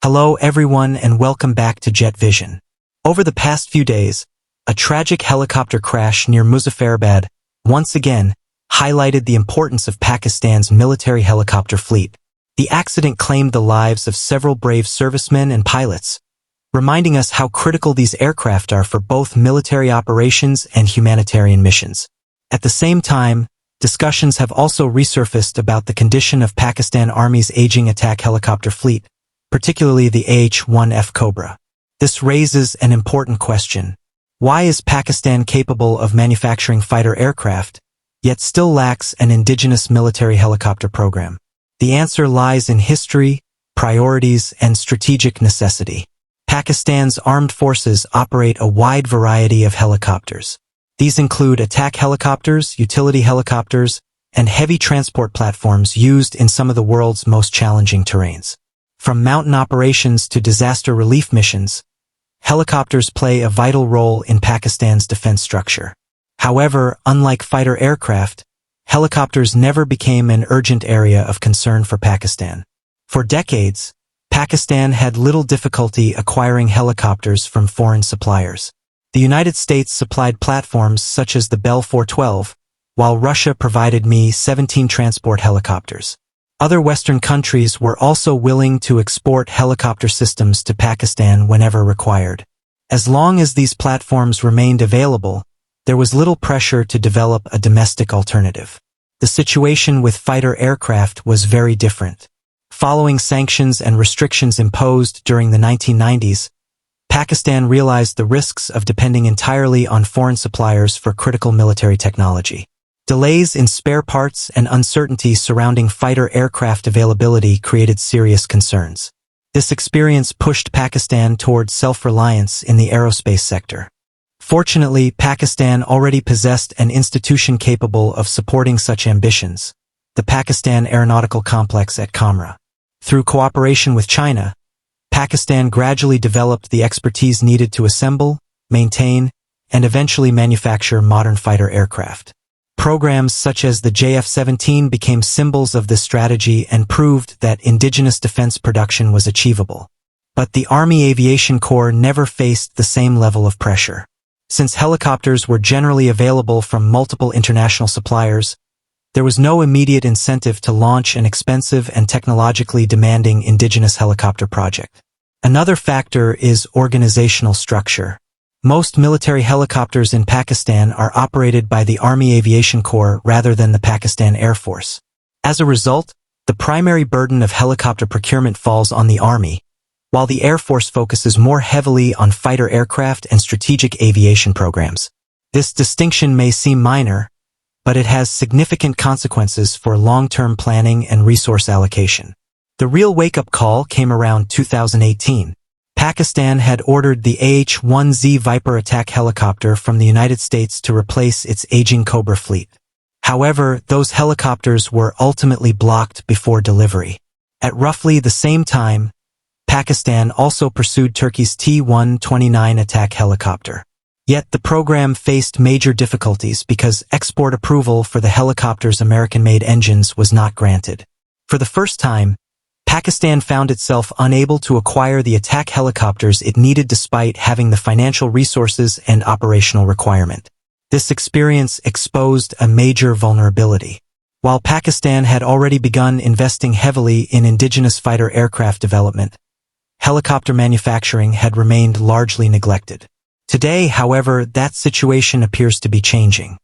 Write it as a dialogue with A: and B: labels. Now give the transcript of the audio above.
A: Hello everyone and welcome back to Jet Vision. Over the past few days, a tragic helicopter crash near Muzaffarabad once again highlighted the importance of Pakistan's military helicopter fleet. The accident claimed the lives of several brave servicemen and pilots, reminding us how critical these aircraft are for both military operations and humanitarian missions. At the same time, discussions have also resurfaced about the condition of Pakistan Army's aging attack helicopter fleet, particularly the AH-1F Cobra. This raises an important question. Why is Pakistan capable of manufacturing fighter aircraft, yet still lacks an indigenous military helicopter program? The answer lies in history, priorities, and strategic necessity. Pakistan's armed forces operate a wide variety of helicopters. These include attack helicopters, utility helicopters, and heavy transport platforms used in some of the world's most challenging terrains. From mountain operations to disaster relief missions, helicopters play a vital role in Pakistan's defense structure. However, unlike fighter aircraft, helicopters never became an urgent area of concern for Pakistan. For decades, Pakistan had little difficulty acquiring helicopters from foreign suppliers. The United States supplied platforms such as the Bell 412, while Russia provided Me-17 transport helicopters. Other Western countries were also willing to export helicopter systems to Pakistan whenever required. As long as these platforms remained available, there was little pressure to develop a domestic alternative. The situation with fighter aircraft was very different. Following sanctions and restrictions imposed during the 1990s, Pakistan realized the risks of depending entirely on foreign suppliers for critical military technology. Delays in spare parts and uncertainty surrounding fighter aircraft availability created serious concerns. This experience pushed Pakistan toward self-reliance in the aerospace sector. Fortunately, Pakistan already possessed an institution capable of supporting such ambitions, the Pakistan Aeronautical Complex at Kamra. Through cooperation with China, Pakistan gradually developed the expertise needed to assemble, maintain, and eventually manufacture modern fighter aircraft. Programs such as the JF-17 became symbols of this strategy and proved that indigenous defense production was achievable. But the Army Aviation Corps never faced the same level of pressure. Since helicopters were generally available from multiple international suppliers, there was no immediate incentive to launch an expensive and technologically demanding indigenous helicopter project. Another factor is organizational structure. Most military helicopters in Pakistan are operated by the Army Aviation Corps rather than the Pakistan Air Force. As a result, the primary burden of helicopter procurement falls on the Army, while the Air Force focuses more heavily on fighter aircraft and strategic aviation programs. This distinction may seem minor, but it has significant consequences for long-term planning and resource allocation. The real wake-up call came around 2018. Pakistan had ordered the AH-1Z Viper attack helicopter from the United States to replace its aging Cobra fleet. However, those helicopters were ultimately blocked before delivery. At roughly the same time, Pakistan also pursued Turkey's T-129 attack helicopter. Yet the program faced major difficulties because export approval for the helicopter's American-made engines was not granted. For the first time, Pakistan found itself unable to acquire the attack helicopters it needed despite having the financial resources and operational requirement. This experience exposed a major vulnerability. While Pakistan had already begun investing heavily in indigenous fighter aircraft development, helicopter manufacturing had remained largely neglected. Today, however, that situation appears to be changing.